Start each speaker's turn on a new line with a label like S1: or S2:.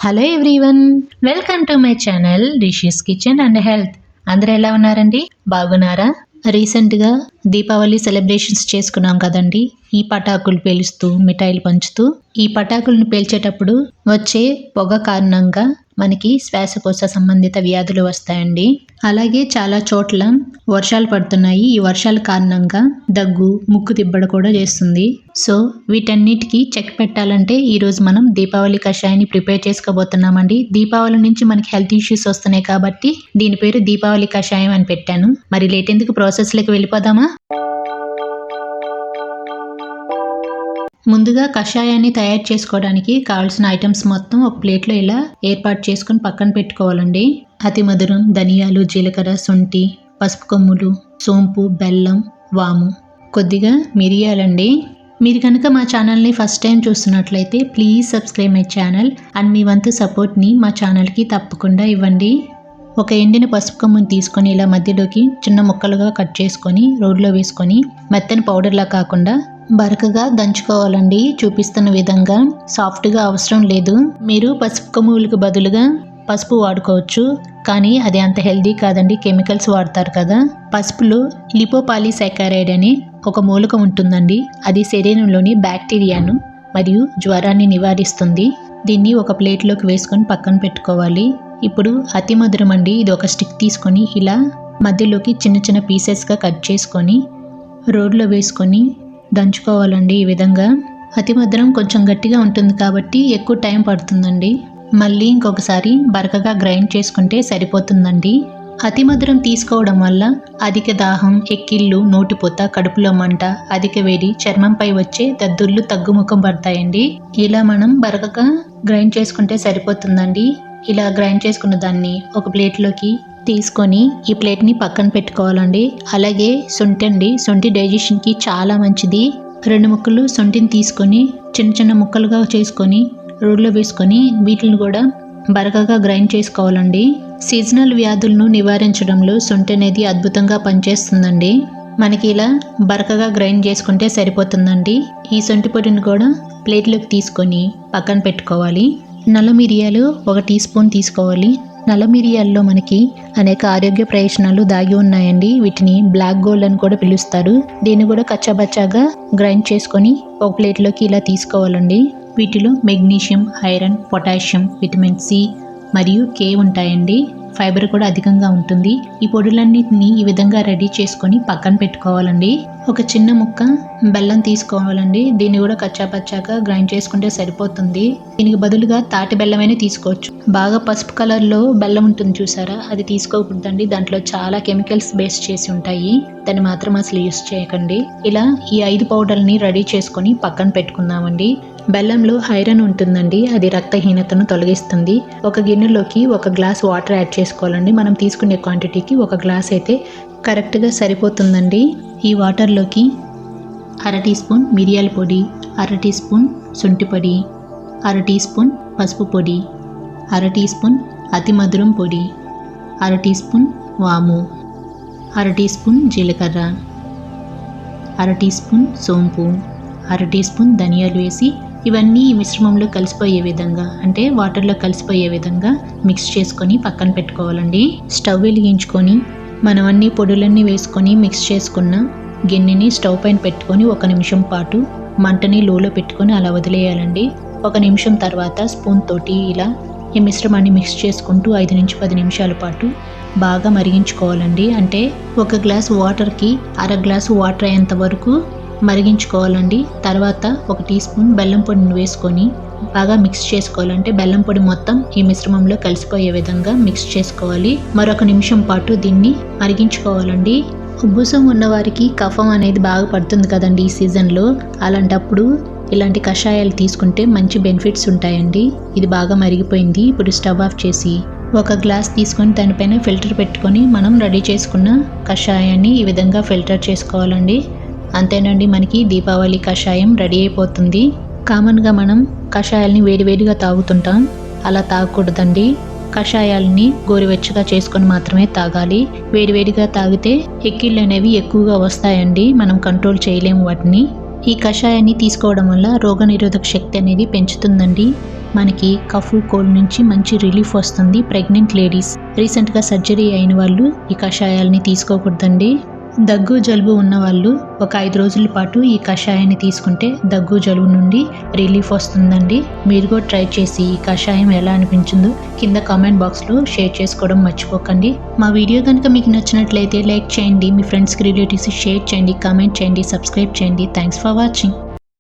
S1: Hello everyone, welcome to my channel rishis kitchen and health. అందరూ ఎలా ఉన్నారండి? బాగున్నారా? రీసెంట్గా దీపావళి సెలబ్రేషన్స్ చేసుకున్నాం కదండి. ఈ పటాకులు పేలుస్తూ మిఠాయిలు పంచుతూ ఈ పటాకులను పేల్చేటప్పుడు వచ్చే పొగ కారణంగా మనకి శ్వాసకోశ సంబంధిత వ్యాధులు వస్తాయండి. అలాగే చాలా చోట్ల వర్షాలు పడుతున్నాయి. ఈ వర్షాల కారణంగా దగ్గు, ముక్కు తిబ్బడ కూడా చేస్తుంది. సో వీటన్నిటికీ చెక్ పెట్టాలంటే ఈరోజు మనం దీపావళి కషాయాన్ని ప్రిపేర్ చేసుకోబోతున్నామండి. దీపావళి నుంచి మనకి హెల్త్ ఇష్యూస్ వస్తున్నాయి కాబట్టి దీని పేరు దీపావళి కషాయం అని పెట్టాను. మరి లేట్ ఎందుకు, ప్రాసెస్లోకి వెళ్ళిపోదామా? ముందుగా కషాయాన్ని తయారు చేసుకోవడానికి కావాల్సిన ఐటమ్స్ మొత్తం ఒక ప్లేట్లో ఇలా ఏర్పాటు చేసుకుని పక్కన పెట్టుకోవాలండి. అతి మధురం, ధనియాలు, జీలకర్ర, శొంఠి, పసుపు కొమ్ములు, సోంపు, బెల్లం, వాము, కొద్దిగా మిరియాలండి. మీరు కనుక మా ఛానల్ని ఫస్ట్ టైం చూస్తున్నట్లయితే please subscribe my channel and మీ వంతు సపోర్ట్ని మా ఛానల్కి తప్పకుండా ఇవ్వండి. ఒక ఎండిన పసుపు కొమ్ముని తీసుకొని ఇలా మధ్యలోకి చిన్న ముక్కలుగా కట్ చేసుకొని రోడ్లో వేసుకొని మెత్తని పౌడర్లా కాకుండా బరకగా దంచుకోవాలండి. చూపిస్తున్న విధంగా సాఫ్ట్గా అవసరం లేదు. మీరు పసుపు కొమ్ములకు బదులుగా పసుపు వాడుకోవచ్చు, కానీ అది అంత హెల్దీ కాదండి. కెమికల్స్ వాడతారు కదా. పసుపులో లిపోపాలీసాకరైడ్ అనే ఒక మూలకం ఉంటుందండి. అది శరీరంలోని బ్యాక్టీరియాను మరియు జ్వరాన్ని నివారిస్తుంది. దీన్ని ఒక ప్లేట్లోకి వేసుకొని పక్కన పెట్టుకోవాలి. ఇప్పుడు అతి మధురం అండి. ఇది ఒక స్టిక్ తీసుకొని ఇలా మధ్యలోకి చిన్న చిన్న పీసెస్గా కట్ చేసుకొని రోడ్లో వేసుకొని దంచుకోవాలండి. ఈ విధంగా అతి మధురం కొంచెం గట్టిగా ఉంటుంది కాబట్టి ఎక్కువ టైం పడుతుందండి. మళ్ళీ ఇంకొకసారి బరకగా గ్రైండ్ చేసుకుంటే సరిపోతుందండి. అతి మధురం తీసుకోవడం వల్ల అధిక దాహం, ఎక్కిళ్ళు, నోటిపూత, కడుపులో మంట, అధిక వేడి, చర్మంపై వచ్చే దద్దుర్లు తగ్గుముఖం పడతాయండి. ఇలా మనం బరకగా గ్రైండ్ చేసుకుంటే సరిపోతుందండి. ఇలా గ్రైండ్ చేసుకున్న దాన్ని ఒక ప్లేట్లోకి తీసుకొని ఈ ప్లేట్ని పక్కన పెట్టుకోవాలండి. అలాగే శొంఠి అండి. శొంఠి డైజెషన్కి చాలా మంచిది. 2 ముక్కలు శొంఠిని తీసుకొని చిన్న చిన్న ముక్కలుగా చేసుకొని రోడ్లో వేసుకొని వీటిని కూడా బరకగా గ్రైండ్ చేసుకోవాలండి. సీజనల్ వ్యాధులను నివారించడంలో శొంఠి అనేది అద్భుతంగా పనిచేస్తుందండి. మనకి ఇలా బరకగా గ్రైండ్ చేసుకుంటే సరిపోతుందండి. ఈ శొంఠి పొడిని కూడా ప్లేట్లోకి తీసుకొని పక్కన పెట్టుకోవాలి. నల్ల మిరియాలు 1 టీ స్పూన్ తీసుకోవాలి. నల్ల మిరియాల్లో మనకి అనేక ఆరోగ్య ప్రయోజనాలు దాగి ఉన్నాయండి. వీటిని బ్లాక్ గోల్డ్ అని కూడా పిలుస్తారు. దీన్ని కూడా కచ్చాబచ్చాగా గ్రైండ్ చేసుకొని ఒక ప్లేట్లోకి ఇలా తీసుకోవాలండి. వీటిలో magnesium, iron, potassium, vitamin C మరియు కే ఉంటాయండి. ఫైబర్ కూడా అధికంగా ఉంటుంది. ఈ పొడులన్నిటిని ఈ విధంగా రెడీ చేసుకొని పక్కన పెట్టుకోవాలండి. ఒక చిన్న ముక్క బెల్లం తీసుకోవాలండి. దీన్ని కూడా కచ్చాపచ్చాగా గ్రైండ్ చేసుకుంటే సరిపోతుంది. దీనికి బదులుగా తాటి బెల్లమైనా తీసుకోవచ్చు. బాగా పసుపు కలర్లో బెల్లం ఉంటుంది చూసారా, అది తీసుకోకూడదండి. దాంట్లో చాలా కెమికల్స్ బేస్ చేసి ఉంటాయి. దాన్ని మాత్రం అసలు యూస్ చేయకండి. ఇలా ఈ 5 పౌడర్ని రెడీ చేసుకొని పక్కన పెట్టుకుందామండి. బెల్లంలో ఐరన్ ఉంటుందండి. అది రక్తహీనతను తొలగిస్తుంది. ఒక గిన్నెలోకి 1 గ్లాస్ వాటర్ యాడ్ చేసుకోవాలండి. మనం తీసుకునే క్వాంటిటీకి 1 గ్లాస్ అయితే కరెక్ట్గా సరిపోతుందండి. ఈ వాటర్లోకి 1/2 టీ స్పూన్ మిరియాల పొడి, 1/2 టీ స్పూన్ శొంఠి పొడి, 1/2 టీ స్పూన్ పసుపు పొడి, 1/2 టీ స్పూన్ అతి మధురం పొడి, 1/2 టీ స్పూన్ వాము, 1/2 టీ స్పూన్ జీలకర్ర, 1/2 టీ స్పూన్ సోంపు, 1/2 టీ స్పూన్ ధనియాలు వేసి ఇవన్నీ ఈ మిశ్రమంలో కలిసిపోయే విధంగా, అంటే వాటర్లో కలిసిపోయే విధంగా మిక్స్ చేసుకొని పక్కన పెట్టుకోవాలండి. స్టవ్ వెలిగించుకొని మనం అన్ని పొడులన్నీ వేసుకొని మిక్స్ చేసుకున్న గిన్నెని స్టవ్ పైన పెట్టుకొని 1 నిమిషం పాటు మంటని లోలో పెట్టుకొని అలా వదిలేయాలండి. 1 నిమిషం తర్వాత స్పూన్ తోటి ఇలా ఈ మిశ్రమాన్ని మిక్స్ చేసుకుంటూ 5 నుంచి 10 నిమిషాల పాటు బాగా మరిగించుకోవాలండి. అంటే 1 గ్లాస్ వాటర్కి 1/2 గ్లాసు వాటర్ అయ్యేంత వరకు మరిగించుకోవాలండి. తర్వాత 1 టీ స్పూన్ బెల్లం పొడిని వేసుకొని బాగా మిక్స్ చేసుకోవాలంటే బెల్లం పొడి మొత్తం ఈ మిశ్రమంలో కలిసిపోయే విధంగా మిక్స్ చేసుకోవాలి. మరొక నిమిషం పాటు దీన్ని మరిగించుకోవాలండి. ఉబ్బసం ఉన్నవారికి కఫం అనేది బాగా పడుతుంది కదండి ఈ సీజన్లో. అలాంటప్పుడు ఇలాంటి కషాయాలు తీసుకుంటే మంచి బెనిఫిట్స్ ఉంటాయండి. ఇది బాగా మరిగిపోయింది. ఇప్పుడు స్టవ్ ఆఫ్ చేసి 1 గ్లాస్ తీసుకొని దానిపైన ఫిల్టర్ పెట్టుకొని మనం రెడీ చేసుకున్న కషాయాన్ని ఈ విధంగా ఫిల్టర్ చేసుకోవాలండి. అంతేనండి, మనకి దీపావళి కషాయం రెడీ అయిపోతుంది. కామన్గా మనం కషాయాల్ని వేడివేడిగా తాగుతుంటాం. అలా తాగకూడదండి. కషాయాలని గోరువెచ్చగా చేసుకొని మాత్రమే తాగాలి. వేడివేడిగా తాగితే ఎక్కిళ్ళు అనేవి ఎక్కువగా వస్తాయండి. మనం కంట్రోల్ చేయలేము వాటిని. ఈ కషాయాన్ని తీసుకోవడం వల్ల రోగనిరోధక శక్తి అనేది పెంచుతుందండి. మనకి కఫ్ కోల్డ్ నుంచి మంచి రిలీఫ్ వస్తుంది. ప్రెగ్నెంట్ లేడీస్, రీసెంట్గా సర్జరీ అయిన వాళ్ళు ఈ కషాయాలని తీసుకోకూడదండి. దగ్గు జలుబు ఉన్న వాళ్ళు ఒక 5 రోజుల పాటు ఈ కషాయాన్ని తీసుకుంటే దగ్గు జలుబు నుండి రిలీఫ్ వస్తుందండి. మీరు కూడా ట్రై చేసి ఈ కషాయం ఎలా అనిపించిందో కింద కామెంట్ బాక్స్లో షేర్ చేసుకోవడం మర్చిపోకండి. మా వీడియో కనుక మీకు నచ్చినట్లయితే లైక్ చేయండి, మీ ఫ్రెండ్స్కి రిలేటివ్స్కి షేర్ చేయండి, కామెంట్ చేయండి, సబ్స్క్రైబ్ చేయండి. Thanks for watching.